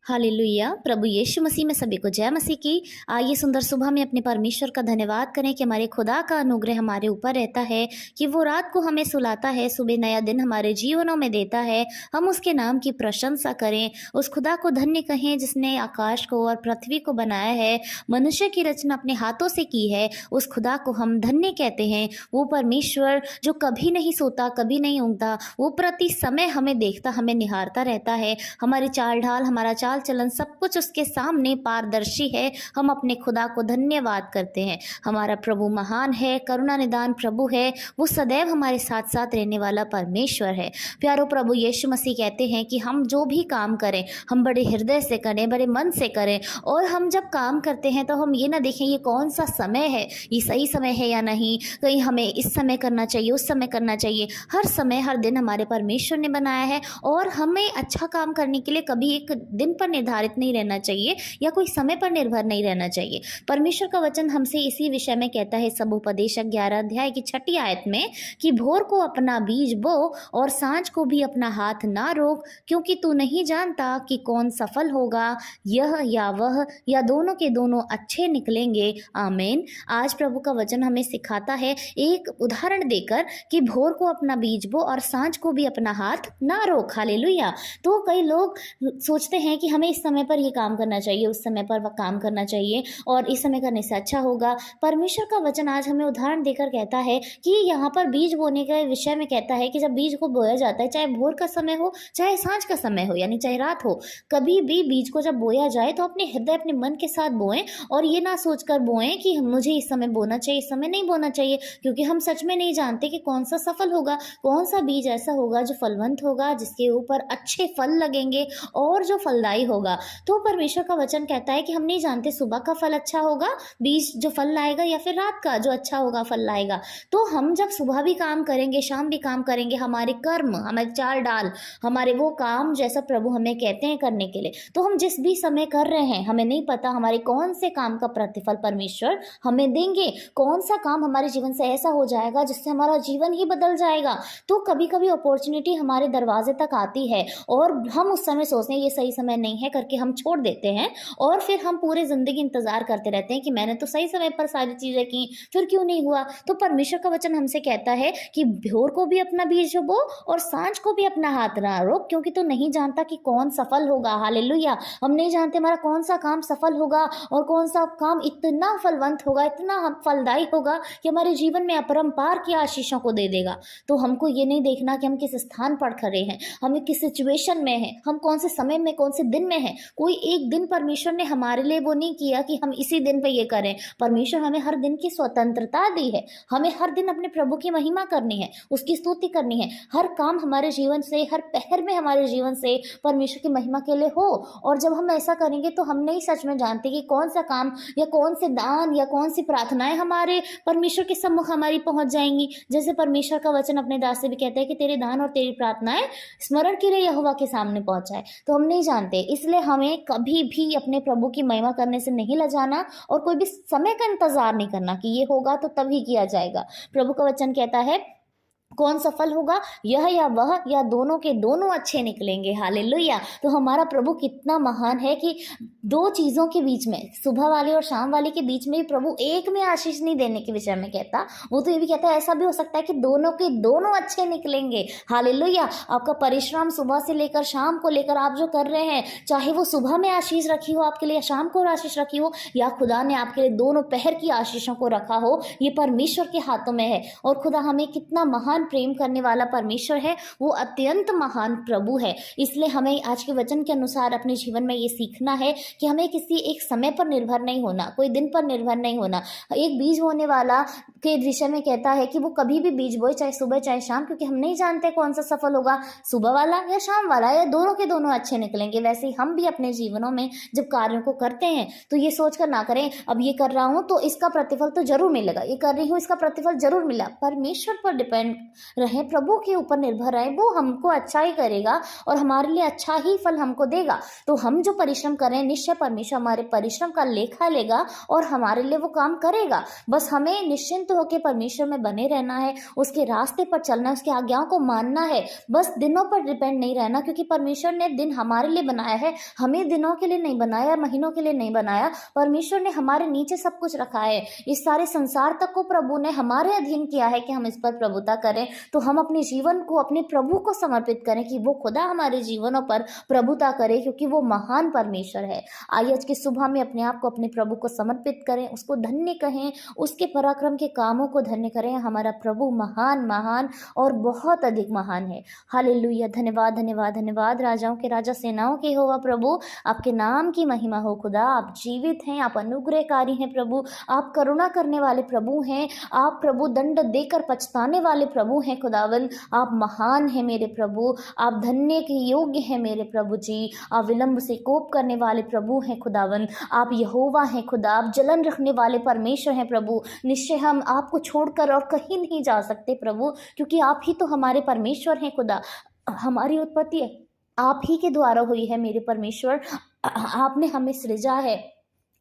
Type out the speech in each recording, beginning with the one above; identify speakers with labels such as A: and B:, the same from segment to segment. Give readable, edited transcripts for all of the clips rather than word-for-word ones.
A: Hallelujah. प्रभु यीशु मसीह में सभी को जय मसीह की। आइए सुंदर सुबह में अपने परमेश्वर का धन्यवाद करें कि हमारे खुदा का अनुग्रह हमारे ऊपर रहता है, कि वो रात को हमें सुलाता है, सुबह नया दिन हमारे जीवनों में देता है। हम उसके नाम की प्रशंसा करें, उस खुदा को धन्य कहें जिसने आकाश को और पृथ्वी को बनाया है, मनुष्य की रचना अपने हाथों से की है। उस खुदा को हम धन्य कहते हैं। वो परमेश्वर जो कभी नहीं सोता, कभी नहीं ऊँघता, वो प्रति समय हमें देखता, हमें निहारता रहता है। हमारी चाल ढाल, हमारा चाल चलन सब कुछ उसके सामने पारदर्शी है। हम अपने खुदा को धन्यवाद करते हैं। हमारा प्रभु महान है, करुणा निदान प्रभु है। वो सदैव हमारे साथ साथ रहने वाला परमेश्वर है। प्यारो, प्रभु यीशु मसीह कहते हैं कि हम जो भी काम करें, हम बड़े हृदय से करें, बड़े मन से करें। और हम जब काम करते हैं तो हम ये ना देखें ये कौन सा समय है, ये सही समय है या नहीं, कहीं हमें इस समय करना चाहिए, उस समय करना चाहिए। हर समय, हर दिन हमारे परमेश्वर ने बनाया है और हमें अच्छा काम करने के लिए कभी एक दिन पर निर्धारित नहीं रहना चाहिए या कोई समय पर निर्भर नहीं रहना चाहिए। परमेश्वर का वचन हमसे इसी विषय में कहता है, सबोपदेशक 11 अध्याय की 6 आयत में, कि भोर को अपना बीज बो और सांझ को भी अपना हाथ ना रोक, क्योंकि तू नहीं जानता कि कौन सफल होगा, यह या वह या दोनों के दोनों अच्छे निकलेंगे। आमीन। आज प्रभु का वचन हमें सिखाता है एक उदाहरण देकर कि भोर को अपना बीज बो और सांझ को भी अपना हाथ ना रोक। हालेलुया। तो कई लोग सोचते हैं कि हमें इस समय पर ये काम करना चाहिए, उस समय पर वह काम करना चाहिए और इस समय करने से अच्छा होगा। परमेश्वर का वचन आज हमें उदाहरण देकर कहता है कि यहाँ पर बीज बोने के विषय में कहता है कि जब बीज को बोया जाता है, चाहे भोर का समय हो, चाहे सांझ का समय हो, यानी चाहे रात हो, कभी भी बीज को जब बोया जाए तो अपने हृदय, अपने मन के साथ बोएं और ये ना सोचकर बोएं कि मुझे इस समय बोना चाहिए, इस समय नहीं बोना चाहिए, क्योंकि हम सच में नहीं जानते कि कौन सा सफल होगा, कौन सा बीज ऐसा होगा जो फलवंत होगा, जिसके ऊपर अच्छे फल लगेंगे और जो फलदायी होगा। तो परमेश्वर का वचन कहता है कि हम नहीं जानते सुबह का फल अच्छा होगा, बीज जो फल लाएगा, या फिर रात का जो अच्छा होगा फल लाएगा। तो हम जब सुबह भी काम करेंगे, शाम भी काम करेंगे, हमारे कर्म, हमारे चाल डाल, हमारे वो काम जैसा प्रभु हमें कहते हैं करने के लिए, तो हम जिस भी समय कर रहे हैं, हमें नहीं पता हमारे कौन से काम का प्रतिफल परमेश्वर हमें देंगे, कौन सा काम हमारे जीवन से ऐसा हो जाएगा जिससे हमारा जीवन ही बदल जाएगा। तो कभी कभी अपॉर्चुनिटी हमारे दरवाजे तक आती है और हम उस समय सोचते हैं ये सही समय नहीं है करके हम छोड़ देते हैं, और फिर हम पूरी जिंदगी इंतजार करते रहते हैं कि मैंने तो सही समय पर सारी चीजें की, फिर क्यों नहीं हुआ। तो परमेश्वर का वचन हमसे कहता है कि भोर को भी अपना बीज बो और सांझ को भी अपना हाथ ना रोक, क्योंकि तू नहीं जानता कि कौन सफल होगा। हालेलुया। हम नहीं जानते हमारा कौन सा काम सफल होगा और कौन सा काम इतना फलवंत होगा, इतना फलदायी होगा कि हमारे जीवन में अपरंपार की आशीषों को दे देगा। तो हमको ये नहीं देखना कि हम किस स्थान पर खड़े हैं, हम किस सिचुएशन में हैं, हम कौन से समय में, कौन से दिन में हैं। कोई एक दिन परमेश्वर ने हमारे लिए वो नहीं किया कि हम इसी दिन पे ये करें। परमेश्वर हमें हर दिन की स्वतंत्रता दी है। हमें हर दिन अपने प्रभु की महिमा करनी है, उसकी स्तुति करनी है। हर काम हमारे जीवन से, हर पहर में हमारे जीवन से परमेश्वर की महिमा के लिए हो। और जब हम ऐसा करेंगे तो हम नहीं सच में जानते कि कौन सा काम या कौन से दान या कौन सी प्रार्थनाएं हमारे परमेश्वर के सम्मुख हमारी पहुंच जाएंगी। जैसे परमेश्वर का वचन अपने दास से भी कहता है कि तेरे दान और तेरी प्रार्थनाएं स्मरण के लिए यहोवा के सामने पहुंचाए। तो हम नहीं जानते, इसलिए हमें कभी भी अपने प्रभु की महिमा करने से नहीं लजाना और कोई भी समय का इंतजार नहीं करना कि ये होगा तो तभी किया जाएगा। प्रभु का वचन कहता है कौन सफल होगा, यह या वह या दोनों के दोनों अच्छे निकलेंगे। हालेलुया। तो हमारा प्रभु कितना महान है कि दो चीजों के बीच में, सुबह वाली और शाम वाली के बीच में प्रभु एक में आशीष नहीं देने के विषय में कहता, वो तो ये भी कहता है ऐसा भी हो सकता है कि दोनों के दोनों अच्छे निकलेंगे। हालेलुया। आपका परिश्रम सुबह से लेकर शाम को लेकर आप जो कर रहे हैं, चाहे वो सुबह में आशीष रखी हो आपके लिए, शाम को आशीष रखी हो, या खुदा ने आपके लिए दोनों पहर की आशीषों को रखा हो, ये परमेश्वर के हाथों में है। और खुदा हमें कितना महान प्रेम करने वाला परमेश्वर है, वो अत्यंत महान प्रभु है। इसलिए हमें आज के वचन के अनुसार अपने जीवन में ये सीखना है कि हमें किसी एक समय पर निर्भर नहीं होना, कोई दिन पर निर्भर नहीं होना। एक बीज बोने वाला के विषय में कहता है कि वो कभी भी बीज बोए, चाहे सुबह चाहे शाम, क्योंकि हम नहीं जानते कौन सा सफल होगा, सुबह वाला या शाम वाला, या दोनों के दोनों अच्छे निकलेंगे। वैसे ही हम भी अपने जीवनों में जब कार्यों को करते हैं तो ये सोचकर ना करें अब ये कर रहा हूं तो इसका प्रतिफल तो जरूर मिलेगा, ये कर रही हूँ इसका प्रतिफल जरूर मिला। परमेश्वर पर डिपेंड रहें, प्रभु के ऊपर निर्भर रहें, वो हमको अच्छा ही करेगा और हमारे लिए अच्छा ही फल हमको देगा। तो हम जो परिश्रम करें, निश्चय परमेश्वर हमारे परिश्रम का लेखा लेगा और हमारे लिए वो काम करेगा। बस हमें निश्चिंत होकर परमेश्वर में बने रहना है, उसके रास्ते पर चलना है, उसकी आज्ञाओं को मानना है। बस दिनों पर डिपेंड नहीं रहना, क्योंकि परमेश्वर ने दिन हमारे लिए बनाया है, हमें दिनों के लिए नहीं बनाया, महीनों के लिए नहीं बनाया। परमेश्वर ने हमारे नीचे सब कुछ रखा है। इस सारे संसार तक को प्रभु ने हमारे अधीन किया है कि हम इस पर प्रभुता करें। तो हम अपने जीवन को अपने प्रभु को समर्पित करें कि वो खुदा हमारे जीवनों पर प्रभुता करे, क्योंकि वो महान परमेश्वर है। आइए आज की सुबह में अपने आप को अपने प्रभु को समर्पित करें, उसको धन्य कहें, उसके पराक्रम के कामों को धन्य करें। हमारा प्रभु महान महान और बहुत अधिक महान है। हालेलुया। धन्यवाद धन्यवाद धन्यवाद। राजाओं के राजा, सेनाओं के यहोवा प्रभु, आपके नाम की महिमा हो खुदा। आप जीवित हैं, आप अनुग्रहकारी हैं प्रभु, आप करुणा करने वाले प्रभु हैं, आप प्रभु दंड देकर पछताने वाले प्रभु हैं खुदावन। आप महान हैं मेरे प्रभु, आप धन्य के योग्य हैं मेरे प्रभु जी। आप विलंब से कोप करने वाले प्रभु हैं खुदावन। आप यहोवा हैं खुदा, आप जलन रखने वाले परमेश्वर हैं प्रभु। निश्चय हम आपको छोड़कर और कहीं नहीं जा सकते प्रभु, क्योंकि आप ही तो हमारे परमेश्वर हैं खुदा। हमारी उत्पत्ति आप ही के द्वारा हुई है मेरे परमेश्वर। आपने हमें सृजा है,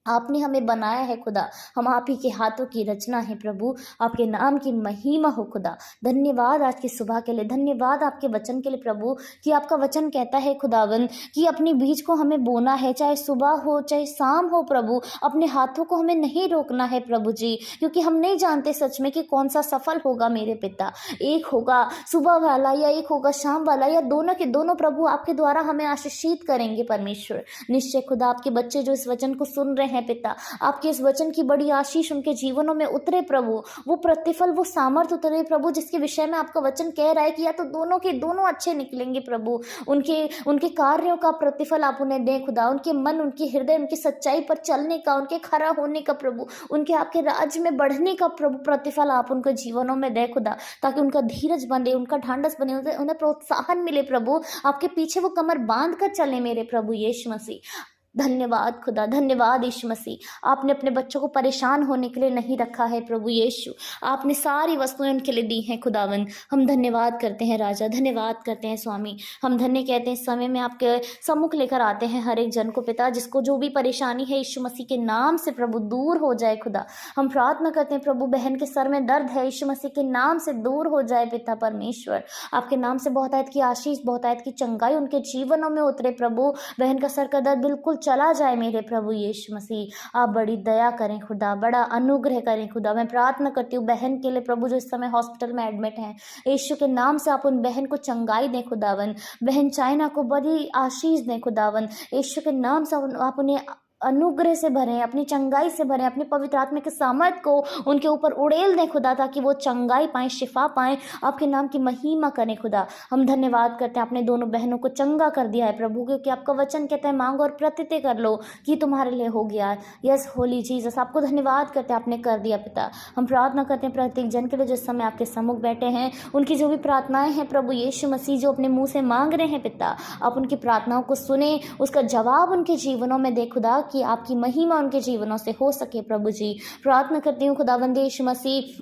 A: आपने हमें बनाया है खुदा, हम आप ही के हाथों की रचना है प्रभु। आपके नाम की महिमा हो खुदा। धन्यवाद आज की सुबह के लिए, धन्यवाद आपके वचन के लिए प्रभु, कि आपका वचन कहता है खुदावन कि अपने बीज को हमें बोना है, चाहे सुबह हो चाहे शाम हो प्रभु। अपने हाथों को हमें नहीं रोकना है प्रभु जी, क्योंकि हम नहीं जानते सच में कि कौन सा सफल होगा मेरे पिता। एक होगा सुबह वाला या एक होगा शाम वाला, या दोनों के दोनों प्रभु आपके द्वारा हमें आशीषित करेंगे परमेश्वर। निश्चय खुदा आपके बच्चे जो इस वचन को सुन रहे हैं पिता, आपके इस वचन की बड़ी आशीष उनके जीवनों में उतरे प्रभु। वो प्रतिफल, वो सामर्थ उतरे प्रभु, जिसके विषय में आपका वचन कह रहा है कि या तो दोनों के दोनों अच्छे निकलेंगे प्रभु। उनके कार्यों का प्रतिफल आप उन्हें दें खुदा, उनके मन, उनके हृदय, उनकी सच्चाई पर चलने का, उनके खरा होने का प्रभु, उनके आपके राज्य में बढ़ने का प्रभु प्रतिफल आप उनके जीवनों में दें खुदा, ताकि उनका धीरज बने, उनका ढांढस बने, उन्हें प्रोत्साहन मिले प्रभु। आपके पीछे वो कमर बांध कर चले मेरे प्रभु यीशु मसीह। धन्यवाद खुदा, धन्यवाद यीशु मसीह। आपने अपने बच्चों को परेशान होने के लिए नहीं रखा है प्रभु यीशु, आपने सारी वस्तुएं उनके लिए दी हैं खुदावन। हम धन्यवाद करते हैं राजा, धन्यवाद करते हैं स्वामी। हम धन्य कहते हैं इस समय में आपके सम्मुख लेकर आते हैं हर एक जन को पिता, जिसको जो भी परेशानी है यीशु मसीह के नाम से प्रभु दूर हो जाए खुदा। हम प्रार्थना करते हैं प्रभु, बहन के सर में दर्द है, यीशु मसीह के नाम से दूर हो जाए पिता परमेश्वर। आपके नाम से बहुतायत की आशीष, बहुतायत की चंगाई उनके जीवनों में उतरे प्रभु। बहन का सर का दर्द बिल्कुल चला जाए मेरे प्रभु यीशु मसीह। आप बड़ी दया करें खुदा, बड़ा अनुग्रह करें खुदा। मैं प्रार्थना करती हूँ बहन के लिए प्रभु, जो इस समय हॉस्पिटल में एडमिट हैं, यीशु के नाम से आप उन बहन को चंगाई दें खुदावन। बहन चाइना को बड़ी आशीष दें खुदावन, यीशु के नाम से आप उन्हें अनुग्रह से भरें, अपनी चंगाई से भरें, अपनी पवित्र आत्मा के सामर्थ को उनके ऊपर उड़ेल दें खुदा, ताकि वो चंगाई पाएं, शिफा पाएं, आपके नाम की महिमा करें खुदा। हम धन्यवाद करते हैं, आपने दोनों बहनों को चंगा कर दिया है प्रभु, क्योंकि आपका वचन कहता है मांगो और प्रत्यय कर लो कि तुम्हारे लिए हो गया है। यस होली जीसस, आपको धन्यवाद करते हैं, आपने कर दिया पिता। हम प्रार्थना करते हैं प्रत्येक जन के लिए जिस समय आपके सम्मुख बैठे हैं, उनकी जो भी प्रार्थनाएं हैं प्रभु यीशु मसीह, जो अपने मुंह से मांग रहे हैं पिता, आप उनकी प्रार्थनाओं को सुने, उसका जवाब उनके जीवनों में दे खुदा, कि आपकी महिमा उनके जीवनों से हो सके प्रभु जी। प्रार्थना करती हूँ खुदावंद यीशु मसीह,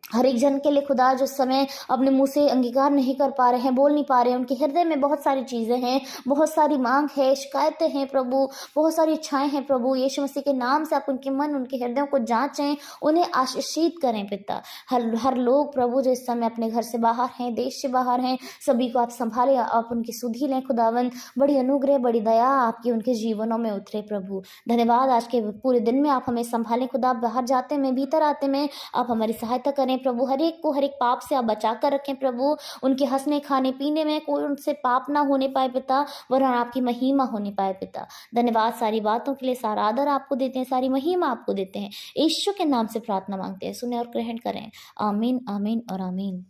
A: हर एक जन के लिए खुदा, जो समय अपने मुंह से अंगीकार नहीं कर पा रहे हैं, बोल नहीं पा रहे हैं, उनके हृदय में बहुत सारी चीज़ें हैं, बहुत सारी मांग है, शिकायतें हैं प्रभु, बहुत सारी इच्छाएं हैं प्रभु। यीशु मसीह के नाम से आप उनके मन, उनके हृदयों को जांचें, उन्हें आशीषित करें पिता। हर लोग प्रभु जो इस समय अपने घर से बाहर हैं, देश से बाहर हैं, सभी को आप संभालें, आप उनकी सुधि लें खुदावंद। बड़ी अनुग्रह, बड़ी दया आपकी उनके जीवनों में उतरे प्रभु। धन्यवाद, आज के पूरे दिन में आप हमें संभालें खुदा, बाहर जाते में, भीतर आते में आप हमारी सहायता करें प्रभु। हर एक को, हर एक पाप से आप बचा कर रखें प्रभु। उनके हंसने, खाने पीने में कोई उनसे पाप ना होने पाए पिता, वरन आपकी महिमा होने पाए पिता। धन्यवाद, सारी बातों के लिए सारा आदर आपको देते हैं, सारी महिमा आपको देते हैं। यीशु के नाम से प्रार्थना मांगते हैं, सुने और ग्रहण करें। आमीन, आमीन और आमीन।